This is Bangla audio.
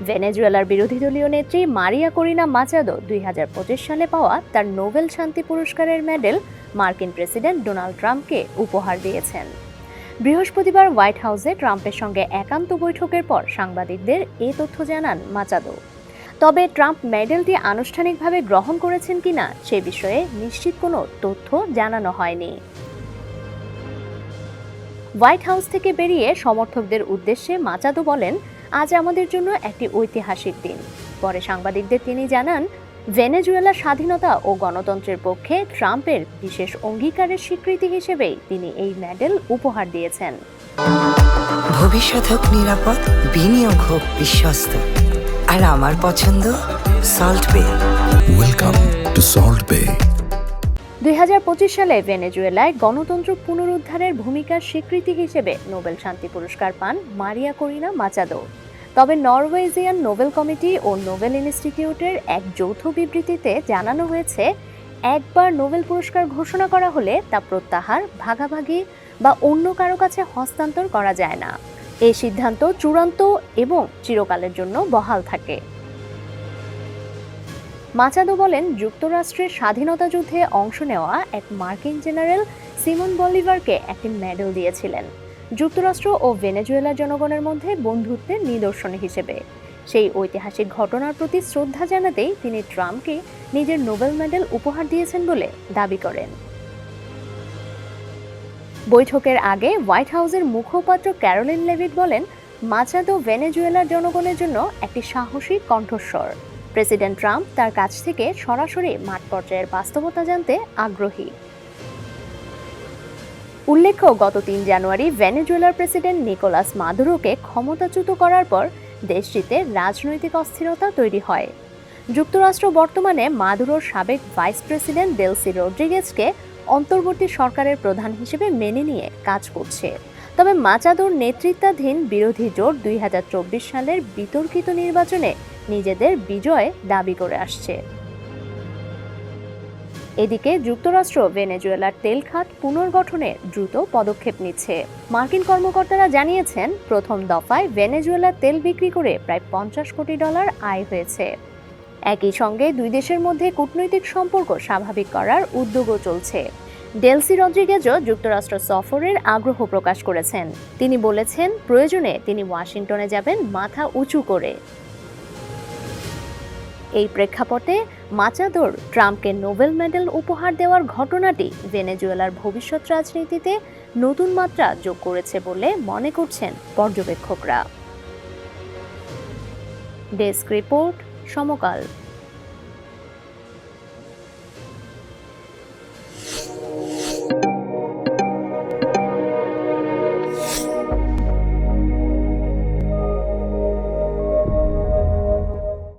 ভেনেজুয়েলার বিরোধী দলীয় নেত্রী মারিয়া করিনা মাচাদো 2025 সালে পাওয়া তার নোবেল শান্তি পুরস্কারের মেডেল মার্কিন প্রেসিডেন্ট ডোনাল্ড ট্রাম্পকে উপহার দিয়েছেন। বৃহস্পতিবার হোয়াইট হাউসে ট্রাম্পের সঙ্গে একান্ত বৈঠকের পর সাংবাদিকদের এই তথ্য জানান মাচাদো। তবে ট্রাম্প মেডেলটি আনুষ্ঠানিকভাবে গ্রহণ করেছেন কিনা সে বিষয়ে নিশ্চিত কোনো তথ্য জানানো হয়নি। হোয়াইট হাউস থেকে বেরিয়ে সমর্থকদের উদ্দেশ্যে মাচাদো বলেন, আজ আমাদের জন্য একটি ঐতিহাসিক দিন। পরে সাংবাদিকদের তিনি জানান, ভেনেজুয়েলার স্বাধীনতা ও গণতন্ত্রের পক্ষে ট্রাম্পের বিশেষ অঙ্গীকারের স্বীকৃতি হিসেবেই তিনি এই মেডেল উপহার দিয়েছেন। ভবিষ্যৎ হোক নিরাপদ, বিনিয়োগ হোক বিশ্বস্ত, আর আমার পছন্দ সল্ট বে। ওয়েলকাম টু সল্ট বে। 2025 সালে ভেনেজুয়েলায় গণতন্ত্র পুনরুদ্ধারের ভূমিকার স্বীকৃতি হিসেবে নোবেল শান্তি পুরস্কার পান মারিয়া করিনা মাচাদো। তবে নরওয়েজিয়ান নোবেল কমিটি ও নোবেল ইনস্টিটিউটের এক যৌথ বিবৃতিতে জানানো হয়েছে, একবার নোবেল পুরস্কার ঘোষণা করা হলে তা প্রত্যাহার, ভাগাভাগি বা অন্য কারো কাছে হস্তান্তর করা যায় না। এই সিদ্ধান্ত চূড়ান্ত এবং চিরকালের জন্য বহাল থাকে। মাচাদো বলেন, যুক্তরাষ্ট্রের স্বাধীনতা যুদ্ধে অংশ নেওয়া এক মার্কিন জেনারেল সিমন বলিভারকে একটি মেডেল দিয়েছিলেন, যুক্তরাষ্ট্র ও ভেনেজুয়েলার জনগণের মধ্যে বন্ধুত্বের নিদর্শন হিসেবে। সেই ঐতিহাসিক ঘটনার প্রতি শ্রদ্ধা জানাতেই তিনি ট্রাম্পকে নিজের নোবেল মেডেল উপহার দিয়েছেন বলে দাবি করেন। বৈঠকের আগে হোয়াইট হাউসের মুখপাত্র ক্যারোলিন লেভিট বলেন, মাচাদো ভেনেজুয়েলার জনগণের জন্য একটি সাহসী কণ্ঠস্বর। প্রেসিডেন্ট ট্রাম্প তার কাছ থেকে সরাসরি মাঠ পর্যায়ের বাস্তবতা জানতে আগ্রহী। উল্লেখ্য, গত 3 জানুয়ারি ভেনেজুয়েলার প্রেসিডেন্ট নিকোলাস মাদুরোকে ক্ষমতাচ্যুত করার পর দেশটিতে রাজনৈতিক অস্থিরতা তৈরি হয়। যুক্তরাষ্ট্র বর্তমানে মাদুরোর সাবেক ভাইস প্রেসিডেন্ট দেলসি রদ্রিগেজকে অন্তর্বর্তী সরকারের প্রধান হিসেবে মেনে নিয়ে কাজ করছে। তবে মাচাদোর নেতৃত্বাধীন বিরোধী জোট 2024 সালের বিতর্কিত নির্বাচনে নিজেদের বিজয় দাবি করে আসছে। এদিকে যুক্তরাষ্ট্র ভেনেজুয়েলার তেল খাত পুনর্গঠনে দ্রুত পদক্ষেপ নিচ্ছে। মার্কিন কর্মকর্তারা জানিয়েছেন, প্রথম দফায় ভেনেজুয়েলার তেল বিক্রি করে প্রায় $50 কোটি আয় হয়েছে। একই সঙ্গে দুই দেশের মধ্যে কূটনৈতিক সম্পর্ক স্বাভাবিক করার উদ্যোগও চলছে। ডেলসি রদ্রিগেজও যুক্তরাষ্ট্র সফরের আগ্রহ প্রকাশ করেছেন। তিনি বলেছেন, প্রয়োজনে তিনি ওয়াশিংটনে যাবেন মাথা উঁচু করে। এই প্রেক্ষাপটে মাচাদোর ট্রাম্পকে নোবেল মেডেল উপহার দেওয়ার ঘটনাটি ভেনেজুয়েলার ভবিষ্যৎ রাজনীতিতে নতুন মাত্রা যোগ করেছে বলে মনে করছেন পর্যবেক্ষকরা। ডেস্ক রিপোর্ট, সমকাল।